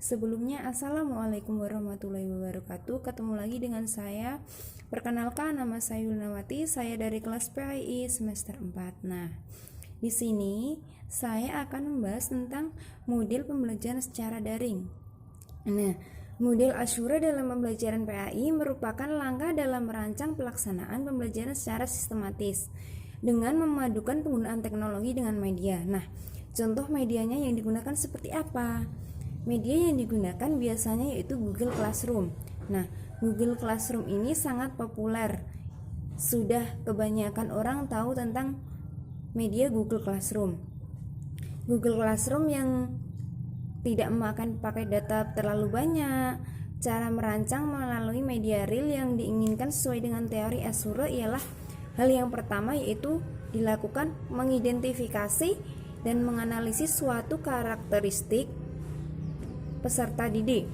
Sebelumnya, Assalamualaikum warahmatullahi wabarakatuh. Ketemu lagi dengan saya. Perkenalkan, nama saya Yulnawati. Saya dari kelas PAI semester 4. Nah, di sini saya akan membahas tentang model pembelajaran secara daring. Nah, model Ashura dalam pembelajaran PAI merupakan langkah dalam merancang pelaksanaan pembelajaran secara sistematis dengan memadukan penggunaan teknologi dengan media. Nah, contoh medianya yang digunakan seperti apa? Media yang digunakan biasanya yaitu Google Classroom. Nah, Google Classroom ini sangat populer. Sudah kebanyakan orang tahu tentang media Google Classroom. Google Classroom yang tidak memakan pakai data terlalu banyak. Cara merancang melalui media real yang diinginkan sesuai dengan teori Ashura ialah hal yang pertama yaitu dilakukan mengidentifikasi dan menganalisis suatu karakteristik peserta didik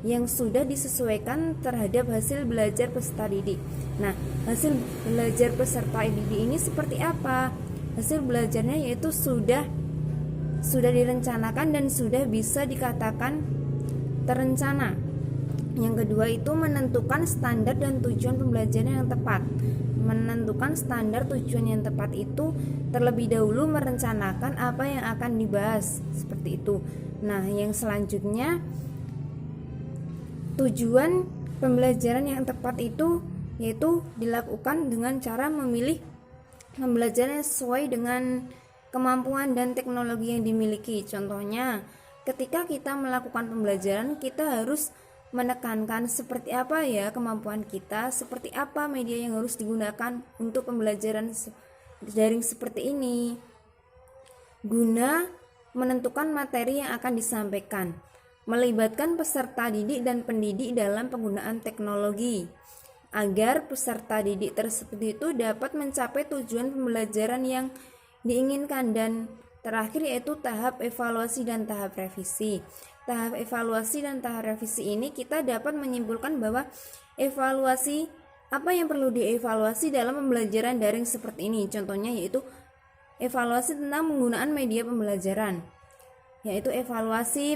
yang sudah disesuaikan terhadap hasil belajar peserta didik. Nah, hasil belajar peserta didik ini seperti apa? Hasil belajarnya yaitu sudah direncanakan dan sudah bisa dikatakan terencana. Yang kedua itu menentukan standar dan tujuan pembelajaran yang tepat. Menentukan standar tujuan yang tepat itu terlebih dahulu merencanakan apa yang akan dibahas, seperti itu. Nah, yang selanjutnya tujuan pembelajaran yang tepat itu yaitu dilakukan dengan cara memilih pembelajaran sesuai dengan kemampuan dan teknologi yang dimiliki. Contohnya, ketika kita melakukan pembelajaran, kita harus menekankan seperti apa ya kemampuan kita, seperti apa media yang harus digunakan untuk pembelajaran daring seperti ini, guna menentukan materi yang akan disampaikan, melibatkan peserta didik dan pendidik dalam penggunaan teknologi, agar peserta didik tersebut itu dapat mencapai tujuan pembelajaran yang diinginkan. Dan terakhir yaitu tahap evaluasi dan tahap revisi. Tahap evaluasi dan tahap revisi ini kita dapat menyimpulkan bahwa evaluasi apa yang perlu dievaluasi dalam pembelajaran daring seperti ini. Contohnya yaitu evaluasi tentang penggunaan media pembelajaran, yaitu evaluasi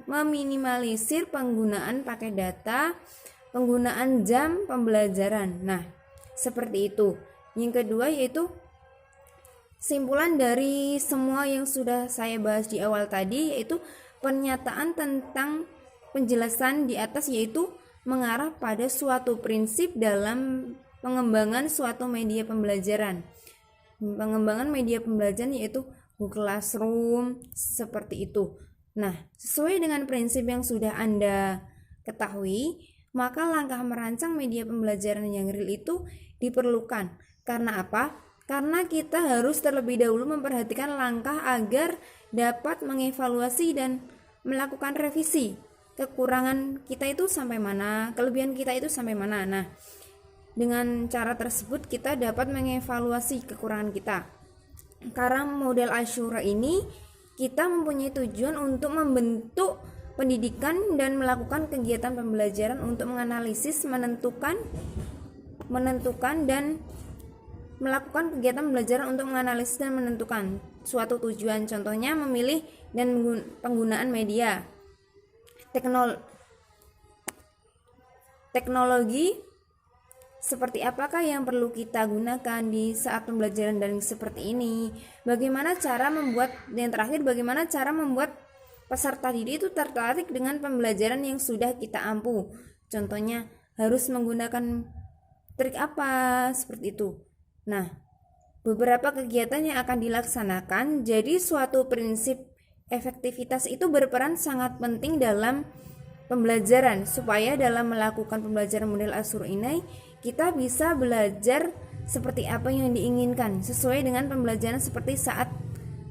meminimalisir penggunaan pakai data, penggunaan jam pembelajaran. Nah, seperti itu. Yang kedua yaitu simpulan dari semua yang sudah saya bahas di awal tadi, yaitu pernyataan tentang penjelasan di atas yaitu mengarah pada suatu prinsip dalam pengembangan suatu media pembelajaran. Pengembangan media pembelajaran yaitu Google Classroom, seperti itu. Nah, sesuai dengan prinsip yang sudah Anda ketahui, maka langkah merancang media pembelajaran yang real itu diperlukan. Karena apa? Karena kita harus terlebih dahulu memperhatikan langkah agar dapat mengevaluasi dan melakukan revisi. Kekurangan kita itu sampai mana, kelebihan kita itu sampai mana. Nah, dengan cara tersebut kita dapat mengevaluasi kekurangan kita. Karena model Ashura ini kita mempunyai tujuan untuk membentuk pendidikan dan melakukan kegiatan pembelajaran untuk menganalisis, menentukan dan melakukan kegiatan pembelajaran untuk menganalisis dan menentukan suatu tujuan. Contohnya memilih dan penggunaan media, teknologi seperti apakah yang perlu kita gunakan di saat pembelajaran daring seperti ini. Bagaimana cara membuat peserta didik itu tertarik dengan pembelajaran yang sudah kita ampu. Contohnya harus menggunakan trik apa, seperti itu. Nah, beberapa kegiatan yang akan dilaksanakan. Jadi suatu prinsip efektivitas itu berperan sangat penting dalam pembelajaran, supaya dalam melakukan pembelajaran model Ashura ini kita bisa belajar seperti apa yang diinginkan sesuai dengan pembelajaran seperti saat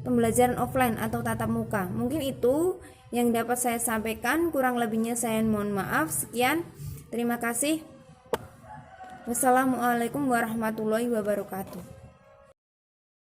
pembelajaran offline atau tatap muka. Mungkin itu yang dapat saya sampaikan, kurang lebihnya saya mohon maaf. Sekian, terima kasih. Wassalamualaikum warahmatullahi wabarakatuh.